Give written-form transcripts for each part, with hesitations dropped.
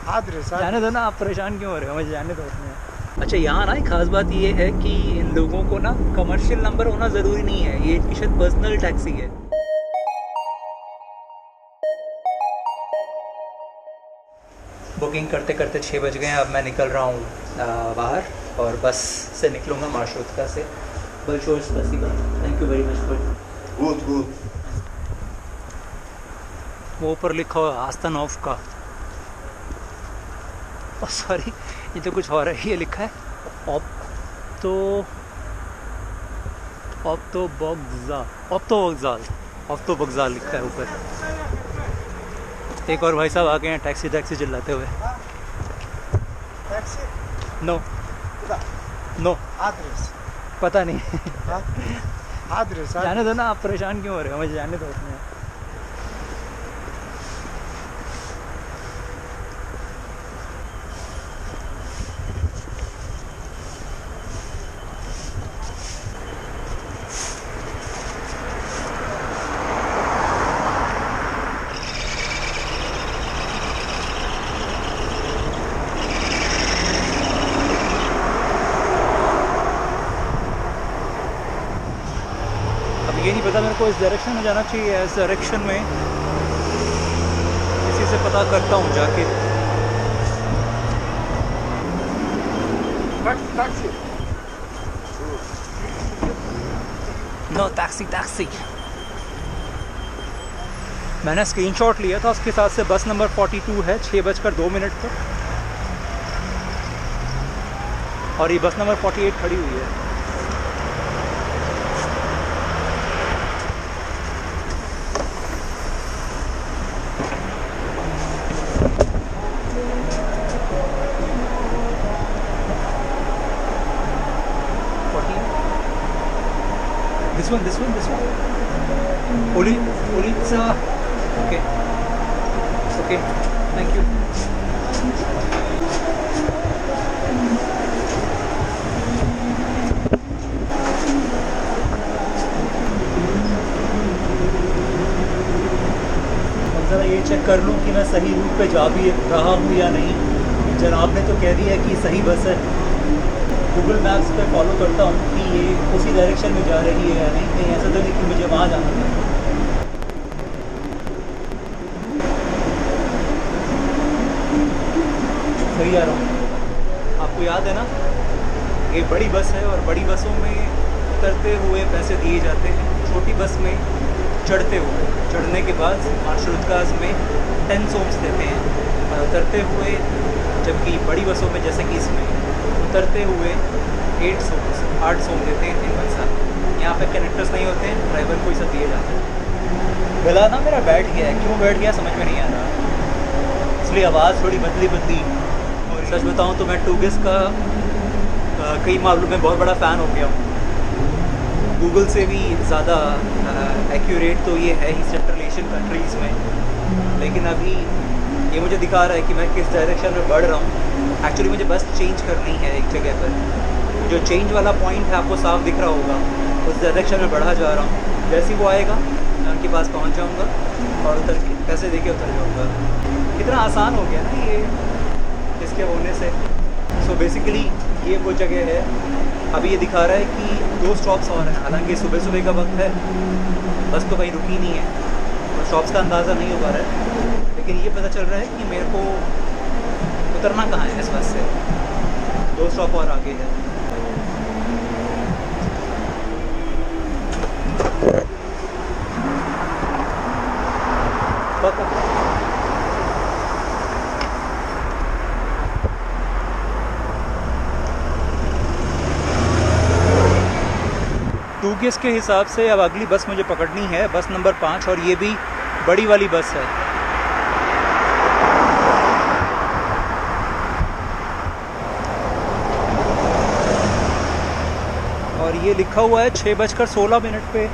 जाने दो ना, आप परेशान क्यों हो रहे हो, मुझे जाने दो उसमें। अच्छा, यहाँ ना एक खास बात ये है कि इन लोगों को ना कमर्शियल नंबर होना ज़रूरी नहीं है, ये इनकी शायद पर्सनल टैक्सी है। बुकिंग करते करते 6 बज गए हैं। अब मैं निकल रहा हूँ बाहर और बस से निकलूँगा मार्शरुतिका से। बल्शोर स्पेसिफिक, thank you very much for Gut, gut. वो ऊपर लिखा हुआ आस्तान ऑफ का, सॉरी ये तो कुछ और है, ये लिखा है ऑप्टो वक्जाल लिखा है ऊपर। एक और भाई साहब आ गए हैं टैक्सी टैक्सी चिल्लाते हुए। नो नो पता नहीं। जाने दो ना, आप परेशान क्यों हो रहे हो, मुझे जाने दो उसमें। ये नहीं पता मेरे को इस डायरेक्शन में जाना चाहिए, इस डायरेक्शन में किसी से पता करता हूँ जाके। Taxi. No taxi taxi. मैंने स्क्रीनशॉट लिया था उसके साथ से, बस नंबर 42 है 6:02 पर, और ये बस नंबर 48 खड़ी हुई है। This one. Ulitsa. Okay. Thank you. ज़रा ये चेक कर लूँ कि मैं सही रूट पे जा भी रहा हूँ या नहीं। जनाब ने तो कह दिया है कि सही बस है, गूगल मैप्स पे फॉलो करता हूँ कि ये उसी डायरेक्शन में जा रही है या नहीं, कहीं ऐसा तो नहीं कि मुझे वहाँ जाना है। सही आ रहा हूँ। आपको याद है ना, ये बड़ी बस है और बड़ी बसों में उतरते हुए पैसे दिए जाते हैं, छोटी बस में चढ़ने के बाद मार्शरुतिकास में 10 सोम्स देते हैं और उतरते हुए, जबकि बड़ी बसों में जैसे कि इसमें उतरते हुए 8 सोम देते हैं 3 पैसा। यहाँ पे कनेक्टर्स नहीं होते हैं, ड्राइवर को ही सब दिए जाते हैं। गला ना मेरा बैठ गया है, क्यों बैठ गया समझ में नहीं आ रहा, इसलिए आवाज़ थोड़ी बदली। और सच बताऊँ तो मैं टूगिस का कई मामलों में बहुत बड़ा फ़ैन हो गया हूँ। गूगल से भी ज़्यादा एक्यूरेट तो ये है ही सेंट्रल एशियन कंट्रीज़ में, लेकिन अभी ये मुझे दिखा रहा है कि मैं किस डायरेक्शन में बढ़ रहा हूँ। एक्चुअली मुझे बस चेंज करनी है एक जगह पर, जो चेंज वाला पॉइंट है आपको साफ दिख रहा होगा, उस डायरेक्शन में बढ़ा जा रहा हूँ। जैसे ही वो आएगा मैं उनके पास पहुँच जाऊँगा और उतर के पैसे दे के उतर जाऊँगा। कितना आसान हो गया ना ये इसके होने से। सो बेसिकली ये वो जगह है। अभी ये दिखा रहा है कि 2 स्टॉप्स और हैं, हालांकि सुबह का वक्त है, बस तो कहीं रुकी नहीं है और स्टॉप्स का अंदाज़ा नहीं हो पा रहा है, लेकिन ये पता चल रहा है कि मेरे को उतरना कहाँ है इस बस से। 2 स्टॉप और आगे है। टूगिस के हिसाब से अब अगली बस मुझे पकड़नी है, बस नंबर 5, और ये भी बड़ी वाली बस है। और ये लिखा हुआ है 6:16 पे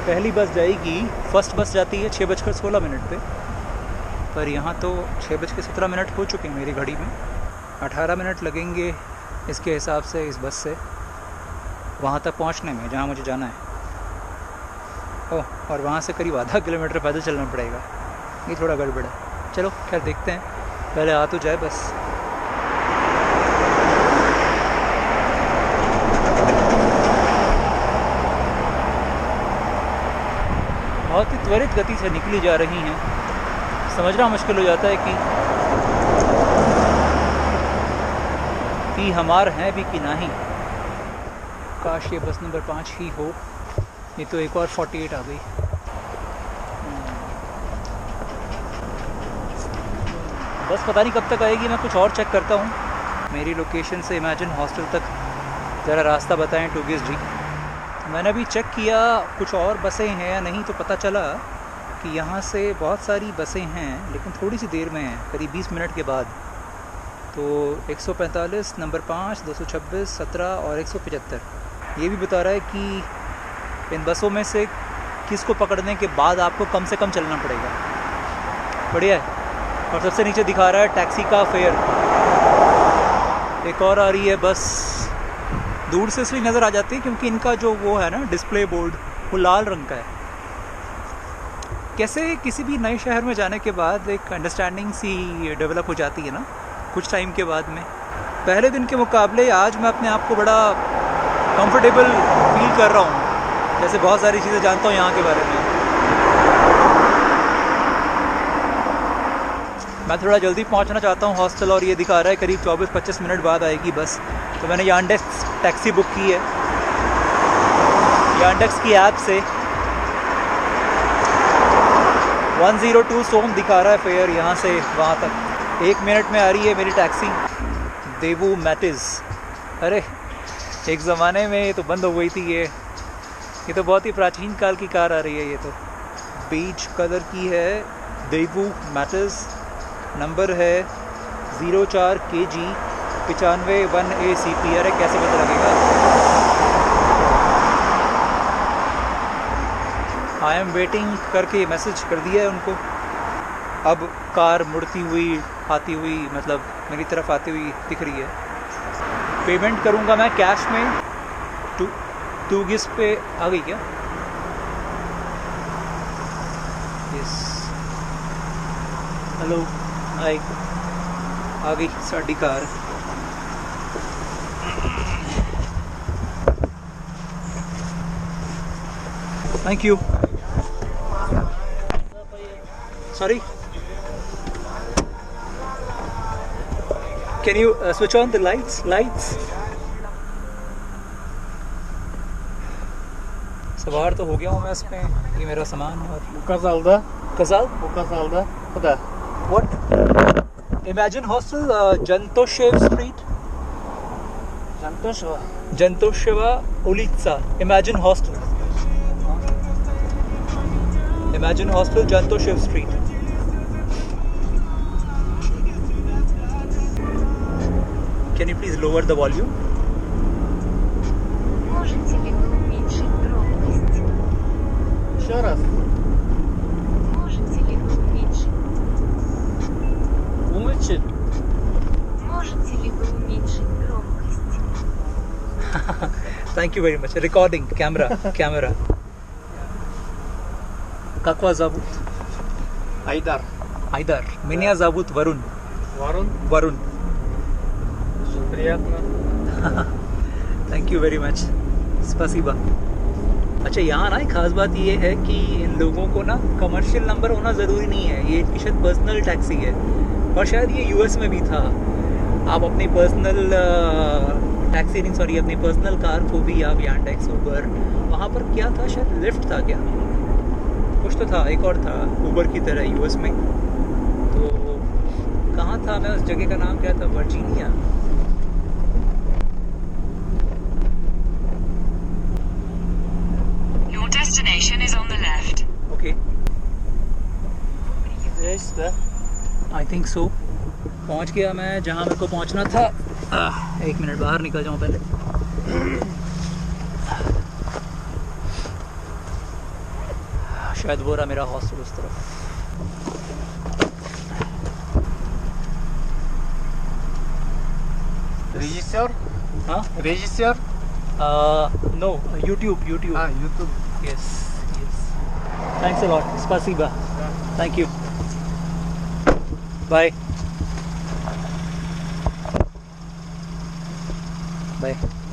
पहली बस जाएगी। फर्स्ट बस जाती है 6:16 पे, पर यहाँ तो 6:17 हो चुके हैं मेरी घड़ी में। 18 मिनट लगेंगे इसके हिसाब से इस बस से वहाँ तक पहुँचने में जहाँ मुझे जाना है। ओह, और वहाँ से करीब आधा किलोमीटर पैदल चलना पड़ेगा। ये थोड़ा गड़बड़ है। चलो खैर देखते हैं। पहले आ तो जाए बस। बहुत ही त्वरित गति से निकली जा रही हैं, समझना मुश्किल हो जाता है कि हमार हैं भी कि नहीं। काश ये बस नंबर 5 ही हो, ये तो एक और 48 आ गई। बस पता नहीं कब तक आएगी, मैं कुछ और चेक करता हूँ। मेरी लोकेशन से इमेजिन हॉस्टल तक ज़रा रास्ता बताएं टूगिस जी। मैंने अभी चेक किया कुछ और बसें हैं या नहीं, तो पता चला कि यहाँ से बहुत सारी बसें हैं लेकिन थोड़ी सी देर में हैं, करीब 20 मिनट के बाद। तो 145, नंबर 5, 226, 17 और 175 ये भी बता रहा है कि इन बसों में से किसको पकड़ने के बाद आपको कम से कम चलना पड़ेगा। बढ़िया है। और सबसे नीचे दिखा रहा है टैक्सी का फेयर। एक और आ रही है बस, दूर से इसलिए नज़र आ जाती है क्योंकि इनका जो वो है ना डिस्प्ले बोर्ड, वो लाल रंग का है। कैसे किसी भी नए शहर में जाने के बाद एक अंडरस्टैंडिंग सी डेवलप हो जाती है ना कुछ टाइम के बाद में। पहले दिन के मुकाबले आज मैं अपने आप को बड़ा कंफर्टेबल फील कर रहा हूँ, जैसे बहुत सारी चीज़ें जानता हूँ यहाँ के बारे में। मैं थोड़ा जल्दी पहुँचना चाहता हूँ हॉस्टल, और ये दिखा रहा है करीब 24-25 मिनट बाद आएगी बस। तो मैंने यांडेक्स टैक्सी बुक की है, यांडेक्स की ऐप से। 102 सोम दिखा रहा है फेयर यहाँ से वहाँ तक। 1 मिनट में आ रही है मेरी टैक्सी देवू मैटिस। अरे एक ज़माने में ये तो बंद हो गई थी। ये तो बहुत ही प्राचीन काल की कार आ रही है। ये तो बीच कलर की है, देवू मैटिस। नंबर है 04 KG 95 1ACP। अरे कैसे पता लगेगा? आई एम वेटिंग करके मैसेज कर दिया है उनको। अब कार मुड़ती हुई आती हुई, मतलब मेरी तरफ आती हुई दिख रही है। पेमेंट करूँगा मैं कैश में। टूगिस पे आ गई क्या? यस, हेलो, हाय। आ गई sari car. Thank you. Sorry, can you switch on the lights? सवार तो हो गया हूँ मैं इसमें। ये मेरा सामान है। Kazalda. कज़ाल? O Kazalda. Kuda? What? Imagine hostel, Jantoshev Street. Jantosheva. Jantosheva Ulica. Imagine hostel. Imagine hostel, Jantoshev Street. Can you please lower the volume? Можете ли вы уменьшить громкость? Еще раз. Можете ли вы уменьшить? Улучшить. Можете ли вы уменьшить громкость? Thank you very much. Recording, camera. Как вас зовут? Айдар. Айдар. Меня зовут Варун. Варун. Varun. Очень приятно. Thank you very much, स्पसीबा। अच्छा, यहाँ ना एक ख़ास बात ये है कि इन लोगों को ना कमर्शियल नंबर होना ज़रूरी नहीं है। ये इनकी शायद पर्सनल टैक्सी है, और शायद ये यूएस में भी था। आप अपनी पर्सनल टैक्सी नहीं, सॉरी, अपनी पर्सनल कार को भी आप यांडेक्स, उबर, वहाँ पर क्या था, शायद लिफ्ट था क्या, कुछ तो था, एक और था उबर की तरह यूएस में। तो कहाँ था मैं, उस जगह का नाम क्या था? Virginia. Destination is on the left. Okay, Здесь, да? I think so. पहुंच गया मैं जहां मेरे को पहुंचना था। 1 मिनट बाहर निकल जाऊं पहले। शायद वो रहा मेरा हॉस्टल उस तरफ। Режиссер? हाँ, Режиссер? No, YouTube. YouTube. Yes, thanks a lot, स्पासीबा, थैंक यू, बाय। बाय।